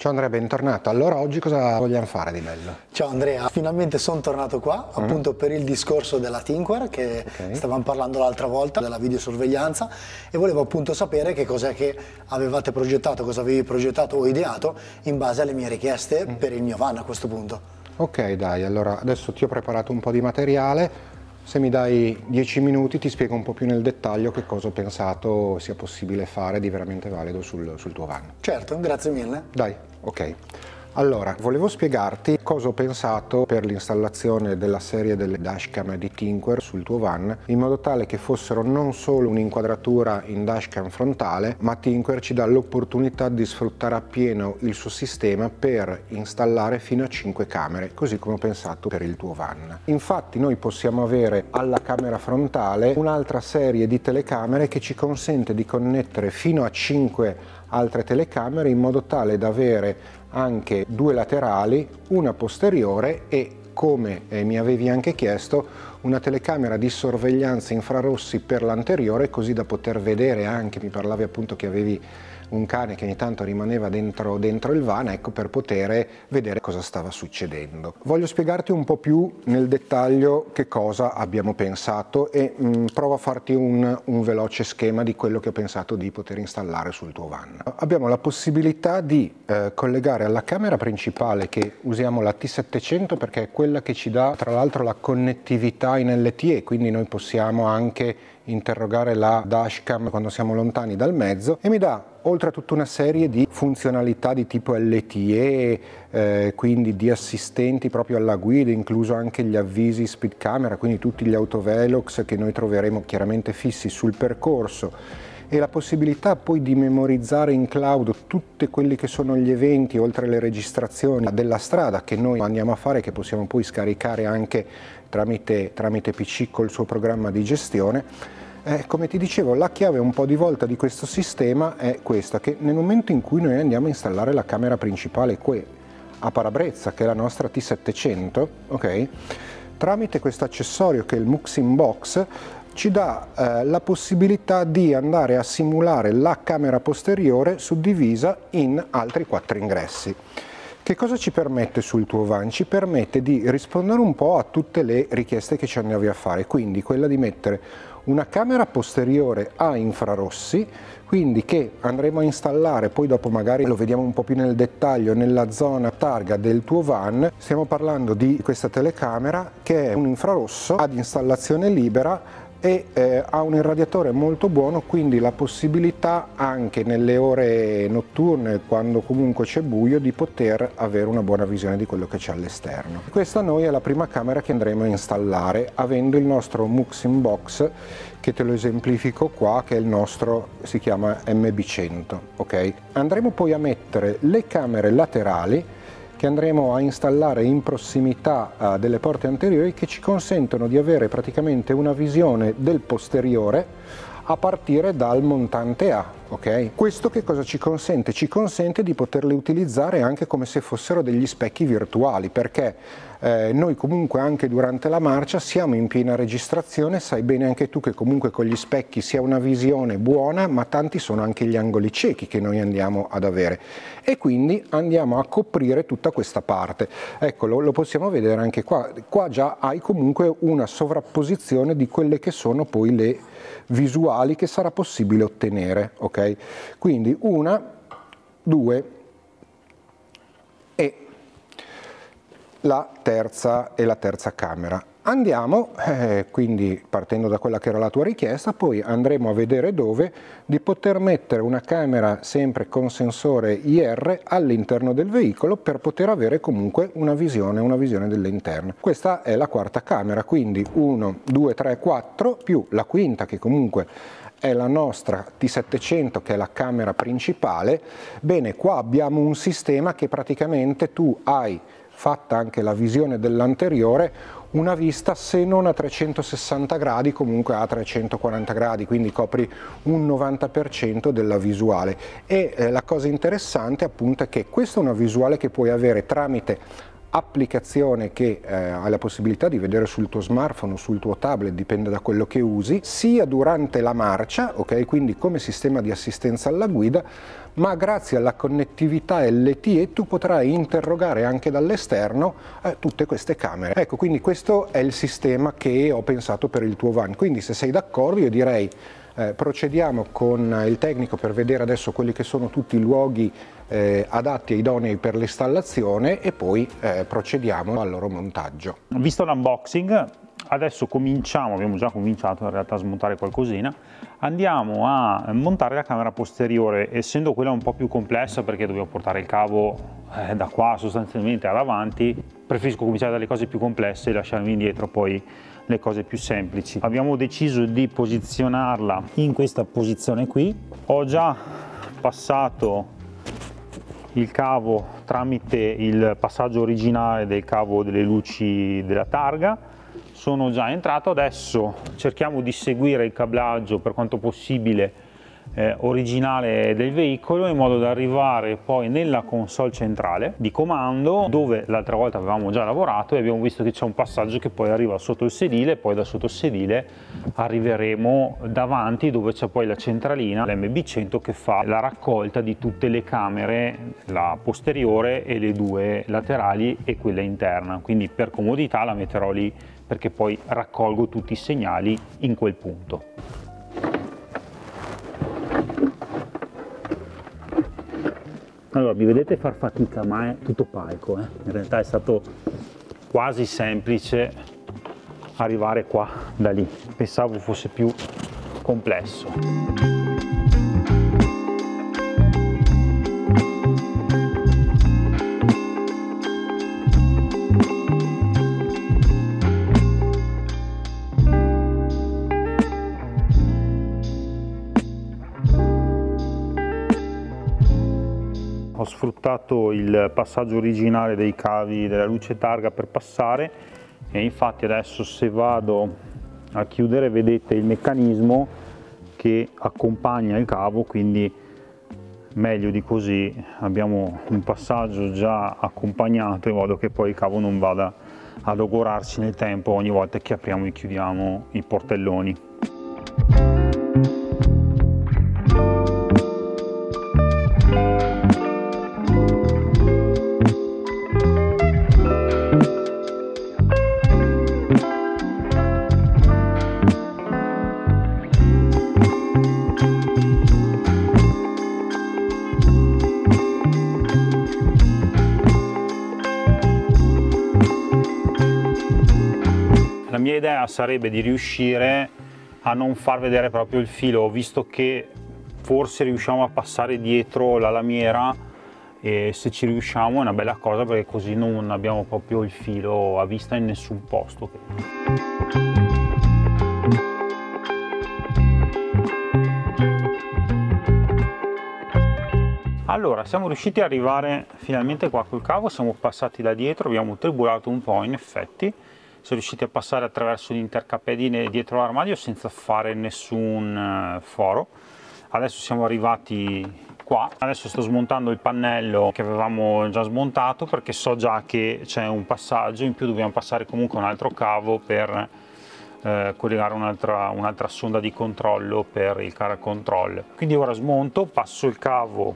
Ciao Andrea, bentornato. Allora oggi cosa vogliamo fare di bello? Ciao Andrea, finalmente sono tornato qua appunto per il discorso della Thinkware che stavamo parlando l'altra volta, della videosorveglianza, e volevo appunto sapere che cos'è che avevate progettato, cosa avevi progettato o ideato in base alle mie richieste per il mio van a questo punto. Ok, dai, allora adesso ti ho preparato un po' di materiale. Se mi dai 10 minuti ti spiego un po' più nel dettaglio che cosa ho pensato sia possibile fare di veramente valido sul tuo van. Certo, grazie mille. Dai, ok. Allora, volevo spiegarti cosa ho pensato per l'installazione della serie delle dashcam di Thinkware sul tuo van, in modo tale che fossero non solo un'inquadratura in dashcam frontale, ma Thinkware ci dà l'opportunità di sfruttare appieno il suo sistema per installare fino a 5 camere, così come ho pensato per il tuo van. Infatti noi possiamo avere alla camera frontale un'altra serie di telecamere che ci consente di connettere fino a 5 altre telecamere in modo tale da avere anche 2 laterali, una posteriore e, come mi avevi anche chiesto, una telecamera di sorveglianza infrarossi per l'anteriore, così da poter vedere anche, mi parlavi appunto che avevi un cane che ogni tanto rimaneva dentro il van, ecco, per poter vedere cosa stava succedendo. Voglio spiegarti un po' più nel dettaglio che cosa abbiamo pensato e provo a farti un veloce schema di quello che ho pensato di poter installare sul tuo van. Abbiamo la possibilità di collegare alla camera principale, che usiamo la T700 perché è quella che ci dà tra l'altro la connettività in LTE, quindi noi possiamo anche interrogare la dashcam quando siamo lontani dal mezzo, e mi dà, oltre a tutta una serie di funzionalità di tipo LTE, quindi di assistenti proprio alla guida, incluso anche gli avvisi speed camera, quindi tutti gli autovelox che noi troveremo chiaramente fissi sul percorso, e la possibilità poi di memorizzare in cloud tutti quelli che sono gli eventi, oltre alle registrazioni della strada che noi andiamo a fare, che possiamo poi scaricare anche tramite PC col suo programma di gestione. Come ti dicevo, la chiave un po' di volta di questo sistema è questa, che nel momento in cui noi andiamo a installare la camera principale qui a parabrezza, che è la nostra T700, ok, tramite questo accessorio che è il Muxin Box, ci dà la possibilità di andare a simulare la camera posteriore suddivisa in altri 4 ingressi. Che cosa ci permette sul tuo van? Ci permette di rispondere un po' a tutte le richieste che ci andavi a fare, quindi quella di mettere una camera posteriore a infrarossi, quindi che andremo a installare, poi dopo magari lo vediamo un po' più nel dettaglio, nella zona targa del tuo van. Stiamo parlando di questa telecamera che è un infrarosso ad installazione libera e ha un irradiatore molto buono, quindi la possibilità anche nelle ore notturne, quando comunque c'è buio, di poter avere una buona visione di quello che c'è all'esterno. Questa noi è la prima camera che andremo a installare, avendo il nostro Muxin Box, che te lo esemplifico qua, che è il nostro, si chiama MB100, ok? Andremo poi a mettere le camere laterali, che andremo a installare in prossimità delle porte anteriori, che ci consentono di avere praticamente una visione del posteriore a partire dal montante A, ok? Questo che cosa ci consente? Ci consente di poterli utilizzare anche come se fossero degli specchi virtuali, perché noi comunque anche durante la marcia siamo in piena registrazione, sai bene anche tu che comunque con gli specchi si ha una visione buona, ma tanti sono anche gli angoli ciechi che noi andiamo ad avere, e quindi andiamo a coprire tutta questa parte. Ecco, lo possiamo vedere anche qua. Qua già hai comunque una sovrapposizione di quelle che sono poi le visuali che sarà possibile ottenere, ok? Quindi 1, 2 e la terza camera. Andiamo, quindi partendo da quella che era la tua richiesta, poi andremo a vedere dove di poter mettere una camera sempre con sensore IR all'interno del veicolo per poter avere comunque una visione dell'interno. Questa è la quarta camera, quindi 1, 2, 3, 4, più la quinta che comunque è la nostra T700, che è la camera principale. Bene, qua abbiamo un sistema che praticamente tu hai fatta anche la visione dell'anteriore, una vista se non a 360 gradi comunque a 340 gradi, quindi copri un 90% della visuale. E la cosa interessante appunto è che questa è una visuale che puoi avere tramite applicazione che hai la possibilità di vedere sul tuo smartphone o sul tuo tablet, dipende da quello che usi, sia durante la marcia, ok? Quindi come sistema di assistenza alla guida, ma grazie alla connettività LTE tu potrai interrogare anche dall'esterno tutte queste camere. Ecco, quindi questo è il sistema che ho pensato per il tuo van. Quindi se sei d'accordo io direi procediamo con il tecnico per vedere adesso quelli che sono tutti i luoghi adatti e idonei per l'installazione e poi procediamo al loro montaggio. Visto l'unboxing, adesso abbiamo già cominciato in realtà a smontare qualcosina, andiamo a montare la camera posteriore, essendo quella un po' più complessa perché dobbiamo portare il cavo da qua sostanzialmente all'avanti, preferisco cominciare dalle cose più complesse e lasciarmi indietro poi le cose più semplici. Abbiamo deciso di posizionarla in questa posizione qui, ho già passato il cavo tramite il passaggio originale del cavo delle luci della targa, sono già entrato, adesso cerchiamo di seguire il cablaggio per quanto possibile originale del veicolo in modo da arrivare poi nella console centrale di comando, dove l'altra volta avevamo già lavorato e abbiamo visto che c'è un passaggio che poi arriva sotto il sedile, poi da sotto il sedile arriveremo davanti dove c'è poi la centralina, l'MB100, che fa la raccolta di tutte le camere, la posteriore e le due laterali e quella interna, quindi per comodità la metterò lì perché poi raccolgo tutti i segnali in quel punto. Allora, mi vedete far fatica, ma è tutto palco, in realtà è stato quasi semplice arrivare qua da lì, pensavo fosse più complesso. Ho sfruttato il passaggio originale dei cavi della luce targa per passare e infatti adesso se vado a chiudere vedete il meccanismo che accompagna il cavo, quindi meglio di così abbiamo un passaggio già accompagnato in modo che poi il cavo non vada a logorarsi nel tempo ogni volta che apriamo e chiudiamo i portelloni. La mia idea sarebbe di riuscire a non far vedere proprio il filo, visto che forse riusciamo a passare dietro la lamiera e se ci riusciamo è una bella cosa perché così non abbiamo proprio il filo a vista in nessun posto. Allora, siamo riusciti ad arrivare finalmente qua col cavo, siamo passati da dietro, abbiamo tribulato un po' in effetti, siamo riusciti a passare attraverso l'intercapedine dietro l'armadio senza fare nessun foro. Adesso siamo arrivati qua, adesso sto smontando il pannello che avevamo già smontato perché so già che c'è un passaggio, in più dobbiamo passare comunque un altro cavo per collegare un'altra sonda di controllo per il car control. Quindi ora smonto, passo il cavo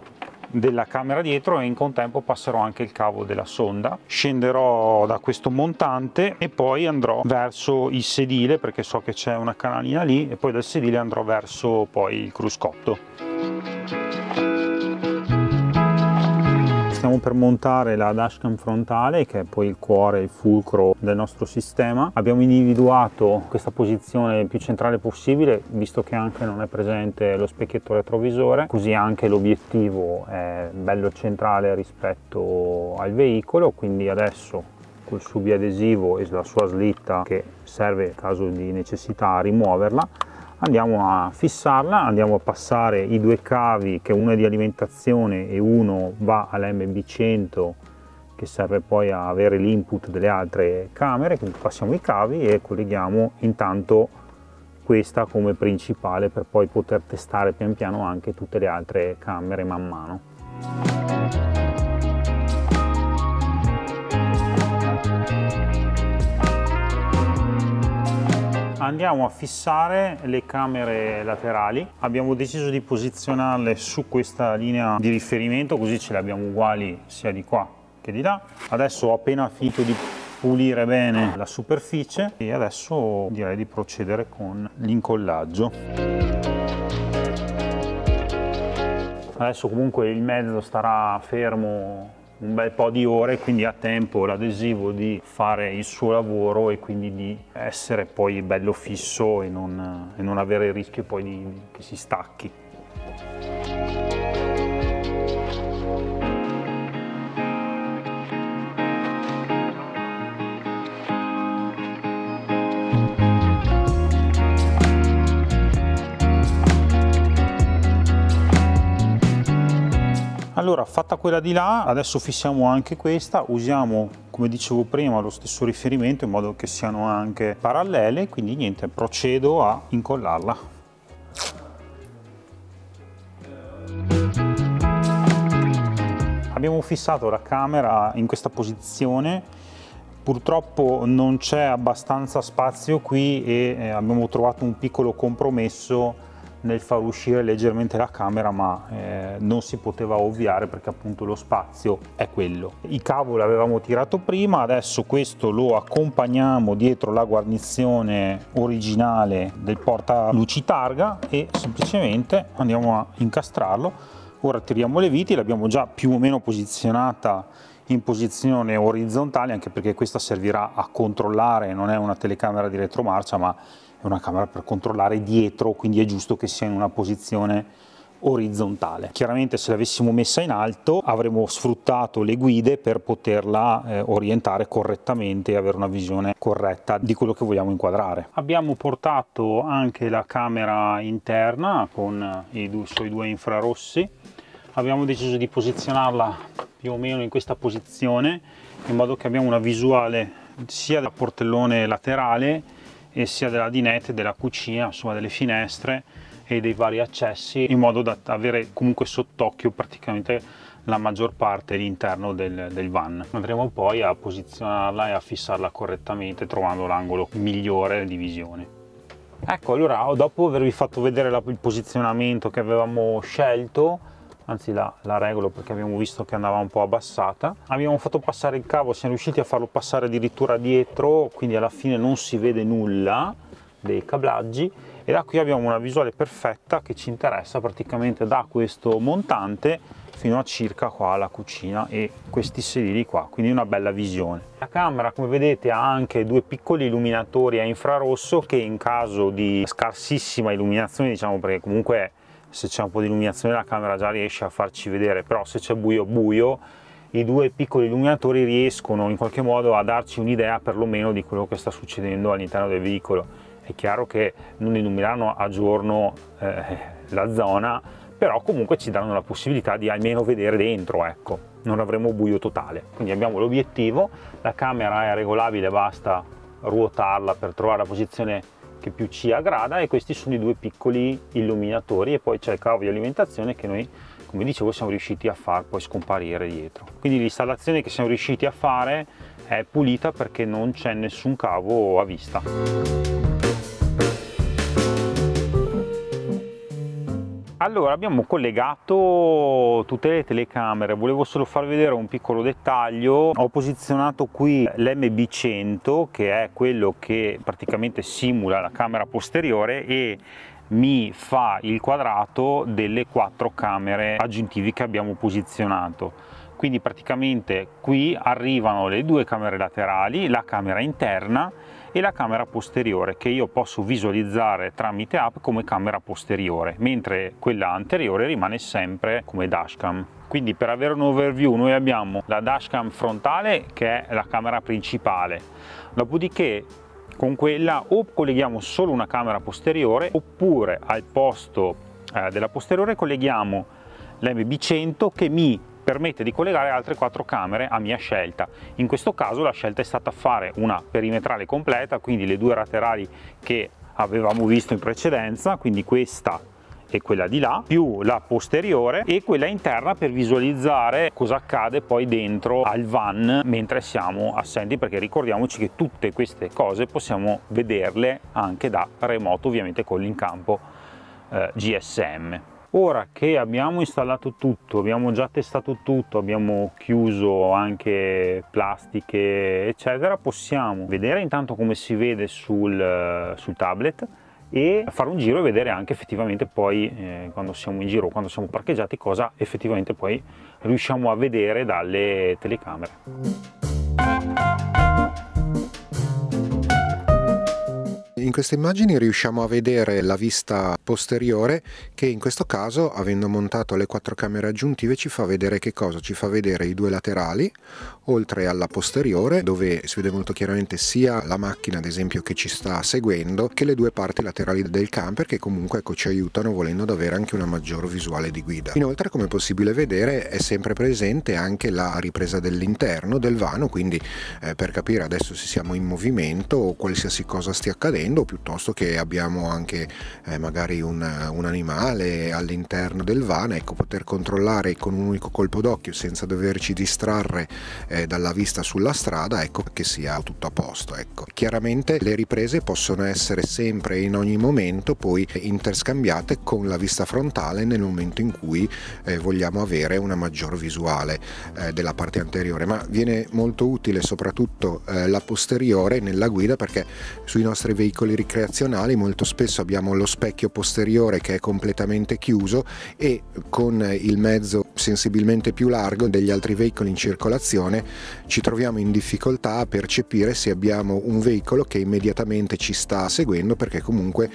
della camera dietro e in contempo passerò anche il cavo della sonda, scenderò da questo montante e poi andrò verso il sedile perché so che c'è una canalina lì e poi dal sedile andrò verso poi il cruscotto. Stiamo per montare la dashcam frontale, che è poi il cuore, il fulcro del nostro sistema. Abbiamo individuato questa posizione più centrale possibile, visto che anche non è presente lo specchietto retrovisore, così anche l'obiettivo è bello centrale rispetto al veicolo, quindi adesso col suo biadesivo e la sua slitta, che serve in caso di necessità a rimuoverla, andiamo a fissarla, andiamo a passare i due cavi, che uno è di alimentazione e uno va all'MB100 che serve poi a avere l'input delle altre camere, quindi passiamo i cavi e colleghiamo intanto questa come principale per poi poter testare pian piano anche tutte le altre camere man mano. andiamo a fissare le camere laterali. Abbiamo deciso di posizionarle su questa linea di riferimento, così ce le abbiamo uguali sia di qua che di là. Adesso ho appena finito di pulire bene la superficie e adesso direi di procedere con l'incollaggio. Adesso comunque il mezzo starà fermo un bel po' di ore, quindi ha tempo l'adesivo di fare il suo lavoro e quindi di essere poi bello fisso e non avere il rischio poi che si stacchi. Allora, fatta quella di là, adesso fissiamo anche questa, usiamo, come dicevo prima, lo stesso riferimento in modo che siano anche parallele, quindi niente, procedo a incollarla. Abbiamo fissato la camera in questa posizione, purtroppo non c'è abbastanza spazio qui e abbiamo trovato un piccolo compromesso nel far uscire leggermente la camera, ma non si poteva ovviare perché appunto lo spazio è quello. Il cavo l'avevamo tirato prima, adesso questo lo accompagniamo dietro la guarnizione originale del porta luci targa e semplicemente andiamo a incastrarlo. Ora tiriamo le viti, l'abbiamo già più o meno posizionata in posizione orizzontale, anche perché questa servirà a controllare, non è una telecamera di retromarcia ma è una camera per controllare dietro, quindi è giusto che sia in una posizione orizzontale. Chiaramente se l'avessimo messa in alto avremmo sfruttato le guide per poterla orientare correttamente e avere una visione corretta di quello che vogliamo inquadrare. Abbiamo portato anche la camera interna con i suoi due infrarossi. Abbiamo deciso di posizionarla più o meno in questa posizione in modo che abbiamo una visuale sia del portellone laterale e sia della dinette, della cucina, insomma delle finestre e dei vari accessi, in modo da avere comunque sott'occhio praticamente la maggior parte dell'interno del van. Andremo poi a posizionarla e a fissarla correttamente trovando l'angolo migliore di visione. Ecco, allora dopo avervi fatto vedere il posizionamento che avevamo scelto, anzi la regolo perché abbiamo visto che andava un po' abbassata, abbiamo fatto passare il cavo, siamo riusciti a farlo passare addirittura dietro, quindi alla fine non si vede nulla dei cablaggi e da qui abbiamo una visuale perfetta che ci interessa praticamente da questo montante fino a circa qua alla cucina e questi sedili qua, quindi una bella visione. La camera, come vedete, ha anche due piccoli illuminatori a infrarosso che in caso di scarsissima illuminazione, diciamo, perché comunque se c'è un po' di illuminazione la camera già riesce a farci vedere, però se c'è buio buio, i due piccoli illuminatori riescono in qualche modo a darci un'idea perlomeno di quello che sta succedendo all'interno del veicolo. È chiaro che non illumineranno a giorno la zona, però comunque ci danno la possibilità di almeno vedere dentro, ecco, non avremo buio totale. Quindi abbiamo l'obiettivo, la camera è regolabile, basta ruotarla per trovare la posizione che più ci aggrada e questi sono i due piccoli illuminatori e poi c'è il cavo di alimentazione che noi, come dicevo, siamo riusciti a far poi scomparire dietro. Quindi l'installazione che siamo riusciti a fare è pulita perché non c'è nessun cavo a vista. Allora, abbiamo collegato tutte le telecamere, volevo solo far vedere un piccolo dettaglio. Ho posizionato qui l'MB100, che è quello che praticamente simula la camera posteriore e mi fa il quadrato delle 4 camere aggiuntivi che abbiamo posizionato. Quindi praticamente qui arrivano le 2 camere laterali, la camera interna e la camera posteriore che io posso visualizzare tramite app come camera posteriore, mentre quella anteriore rimane sempre come dashcam. Quindi per avere un overview noi abbiamo la dashcam frontale che è la camera principale, dopodiché con quella o colleghiamo solo una camera posteriore oppure al posto della posteriore colleghiamo l'MB100 che mi permette di collegare altre 4 camere a mia scelta. In questo caso la scelta è stata fare una perimetrale completa, quindi le 2 laterali che avevamo visto in precedenza, quindi questa e quella di là, più la posteriore e quella interna per visualizzare cosa accade poi dentro al van mentre siamo assenti, perché ricordiamoci che tutte queste cose possiamo vederle anche da remoto, ovviamente con l'incampo GSM. Ora che abbiamo installato tutto, abbiamo già testato tutto, abbiamo chiuso anche plastiche eccetera, possiamo vedere intanto come si vede sul tablet e fare un giro e vedere anche effettivamente poi quando siamo in giro, quando siamo parcheggiati, cosa effettivamente poi riusciamo a vedere dalle telecamere. In queste immagini riusciamo a vedere la vista posteriore che in questo caso, avendo montato le 4 camere aggiuntive, ci fa vedere che cosa? Ci fa vedere i 2 laterali, oltre alla posteriore dove si vede molto chiaramente sia la macchina ad esempio che ci sta seguendo che le 2 parti laterali del camper, che comunque ecco, ci aiutano volendo ad avere anche una maggior visuale di guida. Inoltre, come è possibile vedere, è sempre presente anche la ripresa dell'interno del vano, quindi per capire adesso se siamo in movimento o qualsiasi cosa stia accadendo, piuttosto che abbiamo anche magari un animale all'interno del van, ecco, poter controllare con un unico colpo d'occhio senza doverci distrarre dalla vista sulla strada, ecco, che sia tutto a posto. Ecco. Chiaramente le riprese possono essere sempre in ogni momento poi interscambiate con la vista frontale nel momento in cui vogliamo avere una maggior visuale della parte anteriore, ma viene molto utile soprattutto la posteriore nella guida, perché sui nostri veicoli ricreazionali molto spesso abbiamo lo specchio posteriore che è completamente chiuso e con il mezzo sensibilmente più largo degli altri veicoli in circolazione ci troviamo in difficoltà a percepire se abbiamo un veicolo che immediatamente ci sta seguendo, perché comunque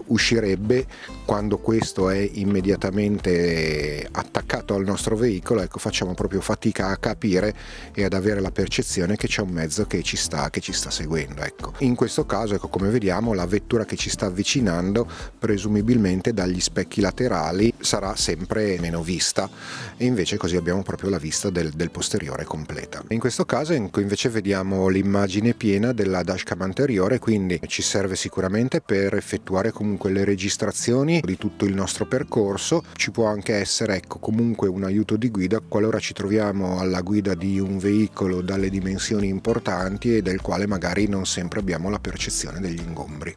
uscirebbe quando questo è immediatamente attaccato al nostro veicolo. Ecco, facciamo proprio fatica a capire e ad avere la percezione che c'è un mezzo che ci sta seguendo. Ecco. In questo caso, ecco, come vediamo, la vettura che ci sta avvicinando presumibilmente dagli specchi laterali sarà sempre meno vista, e invece così abbiamo proprio la vista del posteriore completa. In questo caso invece vediamo l'immagine piena della dashcam anteriore, quindi ci serve sicuramente per effettuare comunque le registrazioni di tutto il nostro percorso. Ci può anche essere, ecco, comunque un aiuto di guida qualora ci troviamo alla guida di un veicolo dalle dimensioni importanti e del quale magari non sempre abbiamo la percezione degli ingombri.